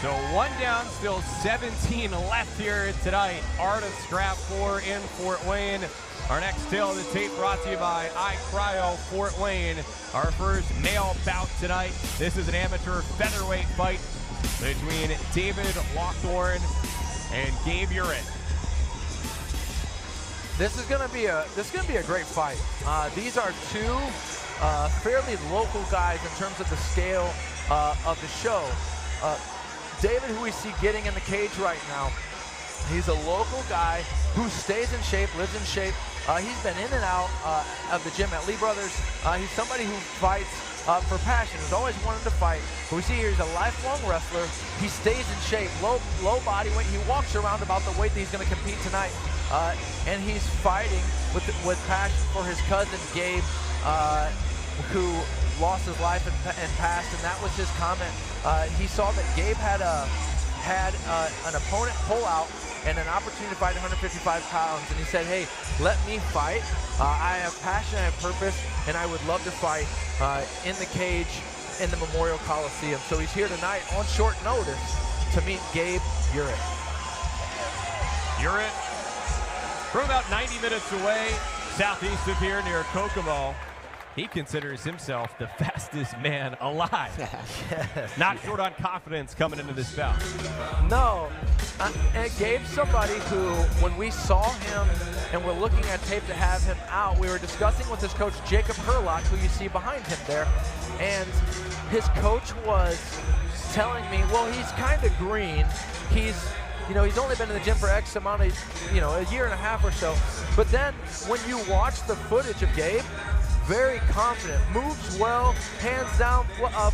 So 1 down, still 17 left here tonight. Art of Scrap 4 in Fort Wayne. Our next tale of the tape brought to you by iCryo Fort Wayne. Our first male bout tonight. This is an amateur featherweight fight between David Lawthorne and Gabe Eurit. This is gonna be a great fight. These are two fairly local guys in terms of the scale of the show. David, who we see getting in the cage right now, he's a local guy who stays in shape, lives in shape. He's been in and out of the gym at Lee Brothers. He's somebody who fights for passion, has always wanted to fight. But we see here he's a lifelong wrestler. He stays in shape, low body weight. He walks around about the weight that he's going to compete tonight. And he's fighting with passion for his cousin Gabe, who lost his life and passed, and that was his comment. He saw that Gabe had an opponent pull out and an opportunity to fight 155 pounds, and he said, hey, let me fight. I have passion, I have purpose, and I would love to fight in the cage in the Memorial Coliseum. So he's here tonight on short notice to meet Gabe Eurit. Eurit, from about 90 minutes away, southeast of here near Kokomo. He considers himself the fastest man alive. Yes. Not short on confidence coming into this bout. No, and Gabe's somebody who, when we saw him and we're looking at tape to have him out, we were discussing with his coach, Jacob Herlock, who you see behind him there, and his coach was telling me, well, he's kind of green. He's only been in the gym for X amount of, a year and a half or so. But then when you watch the footage of Gabe, very confident, moves well, hands down,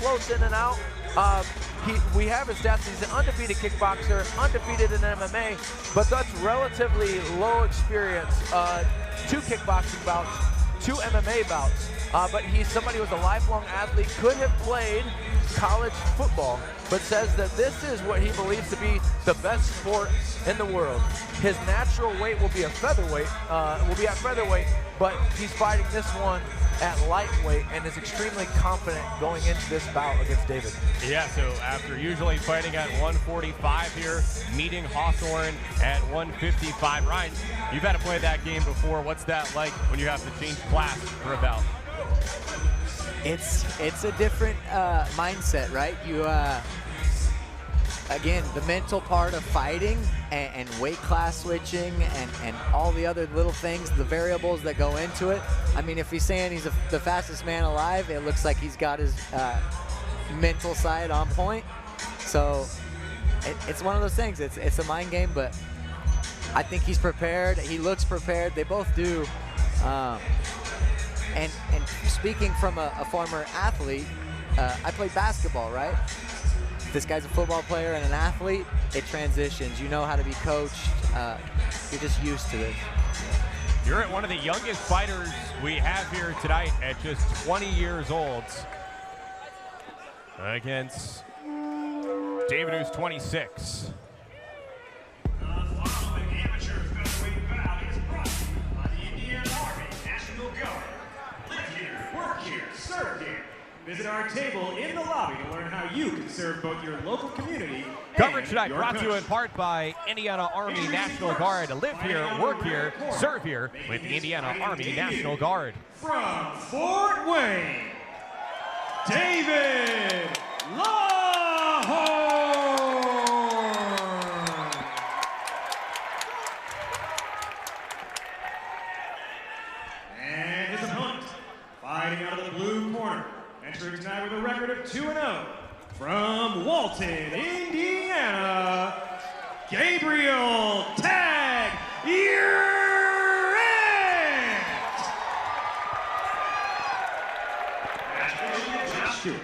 floats in and out. We have his stats. He's an undefeated kickboxer, undefeated in MMA, but that's relatively low experience. 2 kickboxing bouts, 2 MMA bouts. But he's somebody who's a lifelong athlete, could have played college football, but says that this is what he believes to be the best sport in the world. His natural weight will be a featherweight, but he's fighting this one at lightweight and is extremely confident going into this bout against David. Yeah, so after usually fighting at 145 here, meeting Hawthorne at 155. Ryan, you've had to play that game before. What's that like when you have to change class for a bout? It's a different mindset, right? You again, the mental part of fighting and weight class switching and all the other little things, the variables that go into it. I mean, if he's saying he's the fastest man alive, it looks like he's got his mental side on point. So it's one of those things. It's a mind game, but I think he's prepared. He looks prepared. They both do. And speaking from a former athlete, I played basketball, right? This guy's a football player and an athlete. It transitions. You know how to be coached. You're just used to this. You're at one of the youngest fighters we have here tonight at just 20 years old. Against David, who's 26. Visit our table in the lobby to learn how you can serve both your local community Coverage tonight brought to you in part by Indiana Army National Guard. Live here, work here, serve here with the Indiana Army National Guard. From Fort Wayne, David Lawhorn. And his opponent, fighting out of the blue corner, entering tonight with a record of 2-0, from Walton, Indiana, Gabriel Tag Eurit. Josh Stewart.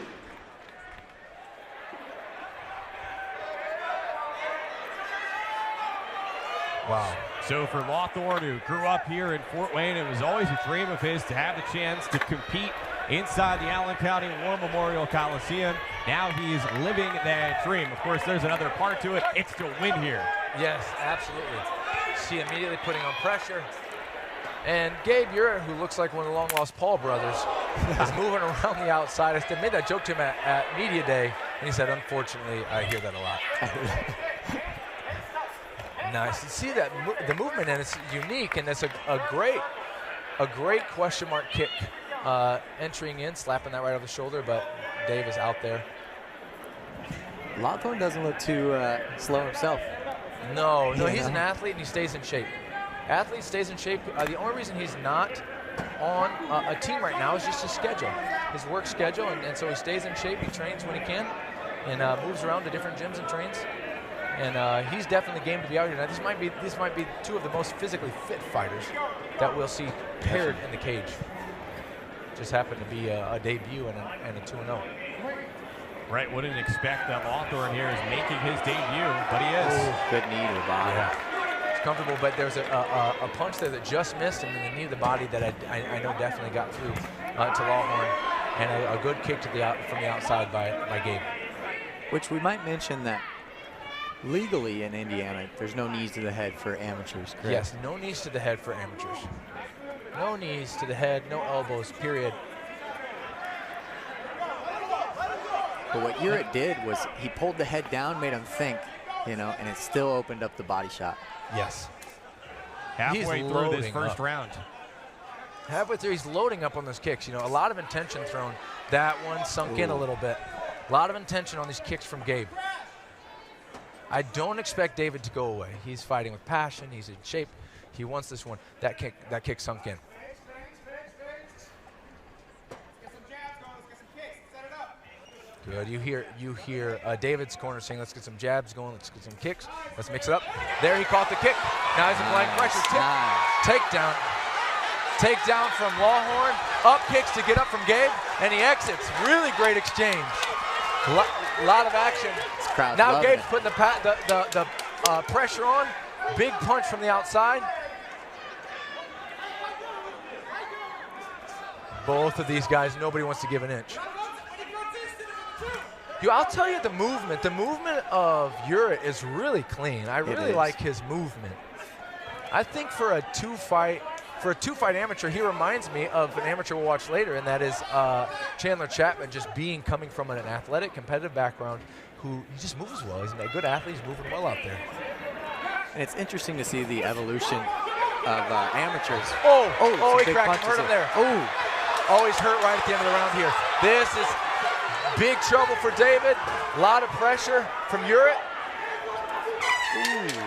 Wow. So for Lawthorne, who grew up here in Fort Wayne, it was always a dream of his to have the chance to compete inside the Allen County War Memorial Coliseum. Now he's living that dream. Of course, there's another part to it. It's to win here. Yes, absolutely. See immediately putting on pressure. And Gabe Eurit, who looks like one of the long-lost Paul brothers, is moving around the outside. I made that joke to him at Media Day, and he said, unfortunately, I hear that a lot. Nice. You see that the movement, and it's unique, and it's a great question mark kick entering in, slapping that right over the shoulder, but Dave is out there. Lawthorne doesn't look too slow himself. No, he's an athlete, and he stays in shape. Athlete stays in shape. The only reason he's not on a team right now is just his schedule, his work schedule, and so he stays in shape. He trains when he can, and moves around to different gyms and trains. And he's definitely game to be out here. Now this might be two of the most physically fit fighters that we'll see paired in the cage. Just happened to be a debut and a 2-0. Right, wouldn't expect that Lawthorne here is making his debut, but he is. Ooh, good knee to the body. Yeah. It's comfortable, but there's a punch there that just missed, and then the knee to the body that I know definitely got through to Lawthorne, and a good kick to from the outside by Gabe. Which we might mention that legally in Indiana, there's no knees to the head for amateurs, correct? Yes, no knees to the head for amateurs. No knees to the head, no elbows, period. But what Eurit did was he pulled the head down, made him think, and it still opened up the body shot. Yes. Halfway through this first round. Halfway through, he's loading up on those kicks. A lot of intention thrown. That one sunk in a little bit. A lot of intention on these kicks from Gabe. I don't expect David to go away. He's fighting with passion. He's in shape. He wants this one. That kick sunk in. Good. You hear David's corner saying, "Let's get some jabs going. Let's get some kicks. Let's mix it up." There, he caught the kick. Now he's in blind pressure. Takedown from Lawhorn. Up kicks to get up from Gabe, and he exits. Really great exchange. A lot of action. Now Gabe's putting the pressure on. Big punch from the outside. Both of these guys, nobody wants to give an inch. I'll tell you the movement of Eurit is really clean. I really like his movement. I think for a two-fight amateur, he reminds me of an amateur we'll watch later, and that is Chandler Chapman, just coming from an athletic, competitive background, he just moves well. He's a good athlete. He's moving well out there. And it's interesting to see the evolution of amateurs. He cracked him, hurt him there. Always hurt right at the end of the round here. This is big trouble for David. A lot of pressure from Eurit.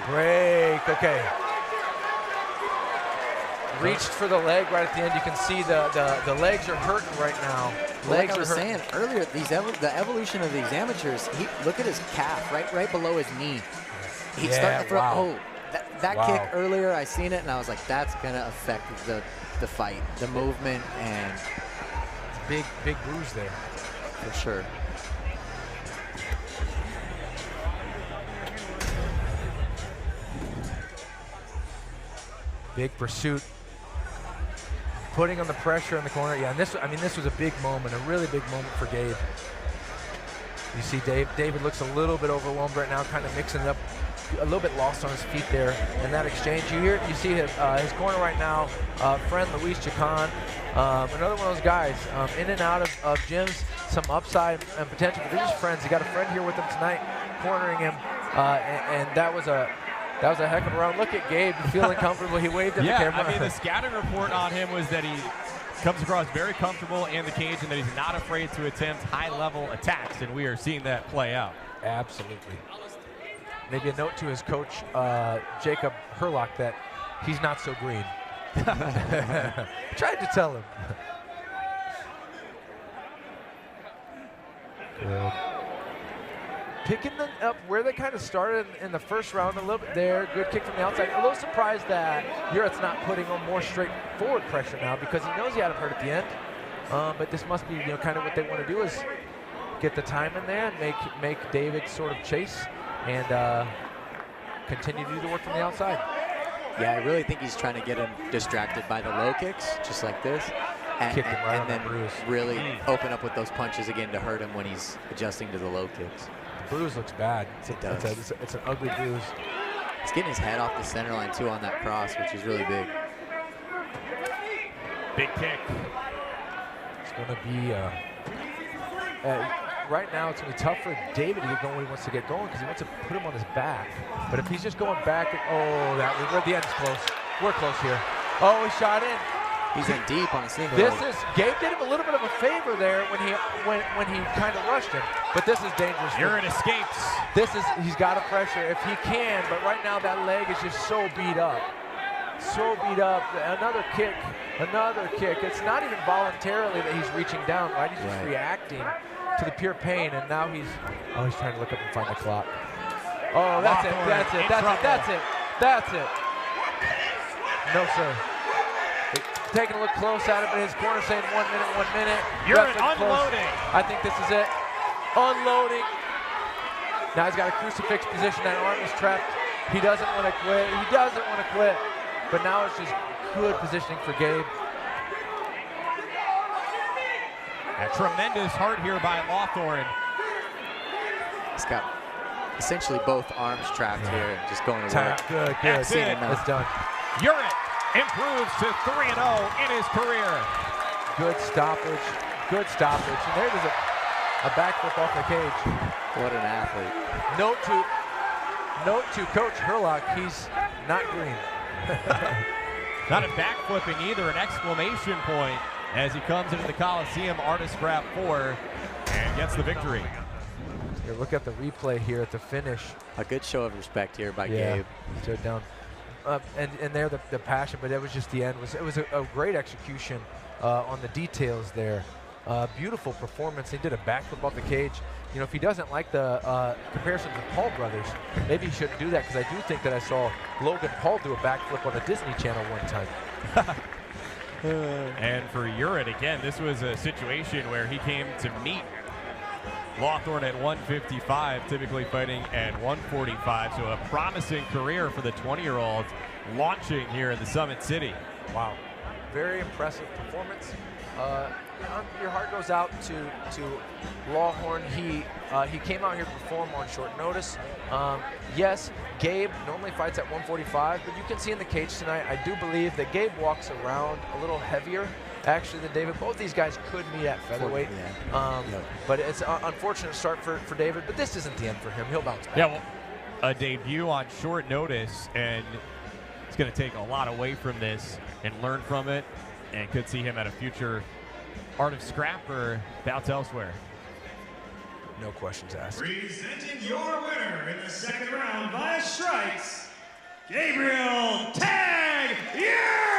Break, okay. Reached for the leg right at the end. You can see the legs are hurting right now. Like I was saying earlier, the evolution of these amateurs, look at his calf right below his knee. He's starting to throw, that kick earlier, I seen it, and I was like, that's going to affect the fight, the movement, and big bruise there. For sure. Big pursuit. Putting on the pressure in the corner. Yeah, and this was a big moment, a really big moment for Gabe. You see David looks a little bit overwhelmed right now, kind of mixing it up, a little bit lost on his feet there in that exchange. You see his corner right now, friend Luis Chacon, another one of those guys, in and out of gyms, some upside and potential, but they're just friends. He got a friend here with him tonight, cornering him, and that was a heck of a round. Look at Gabe, feeling comfortable. He waved at the camera. I mean, the scouting report on him was that he comes across very comfortable in the cage and that he's not afraid to attempt high-level attacks, and we are seeing that play out. Absolutely. Maybe a note to his coach, Jacob Herlock, that he's not so green. Tried to tell him. Good. Picking them up where they kind of started in the first round a little bit there. Good kick from the outside. A little surprised that Eurit's not putting on more straightforward pressure now because he knows he had him hurt at the end. But this must be kind of what they want to do is get the time in there and make David sort of chase and continue to do the work from the outside. Yeah, I really think he's trying to get him distracted by the low kicks, just like this. And then really open up with those punches again to hurt him when he's adjusting to the low kicks. The bruise looks bad. It does. It's an ugly bruise. He's getting his head off the center line, too, on that cross, which is really big. Big kick. going to be, right now it's going to be tough for David to get going when he wants to get going because he wants to put him on his back. But if he's just going back, the end's close. We're close here. Oh, he shot in. He's in deep on a single. Gabe did him a little bit of a favor there when he kind of rushed him. But this is dangerous. Eurit escapes. He's got to pressure if he can, but right now that leg is just so beat up. So beat up. Another kick. It's not even voluntarily that he's reaching down, right? He's just reacting to the pure pain, and now he's trying to look up and find the clock. Oh, that's it. No, sir. Taking a look close at it, but his corner saying 1 minute. Eurit unloading. I think this is it. Unloading. Now he's got a crucifix position. That arm is trapped. He doesn't want to quit. But now it's just good positioning for Gabe. A tremendous heart here by Lawthorne. He's got essentially both arms trapped here and just going to work. Good. That's it. It's done. Eurit improves to 3-0 in his career. Good stoppage. And there it is, a backflip off the cage. What an athlete. Note to Coach Herlock, he's not green. Not a backflipping either, an exclamation point as he comes into the Coliseum, Artist Scrap 4, and gets the victory. Here, look at the replay here at the finish. A good show of respect here by Gabe. Stood down. And there the passion, but it was just the end. It was a great execution on the details there. Beautiful performance. He did a backflip off the cage. You know, if he doesn't like the comparisons with Paul brothers, maybe he shouldn't do that, because I do think that I saw Logan Paul do a backflip on the Disney Channel one time. And for Eurit, again, this was a situation where he came to meet Lawthorne at 155, typically fighting at 145. So a promising career for the 20-year-old launching here in the Summit City. Wow. Very impressive performance. Your heart goes out to Lawhorn. He came out here to perform on short notice. Yes, Gabe normally fights at 145, but you can see in the cage tonight, I do believe that Gabe walks around a little heavier actually than David. Both these guys could meet at featherweight. But it's an unfortunate start for David, but this isn't the end for him. He'll bounce back. Yeah, well, a debut on short notice, and it's going to take a lot away from this and learn from it, and could see him at a future Art of Scrap or bouts elsewhere. No questions asked. Presenting your winner in the second round via strikes, Gabriel Tag Eurit!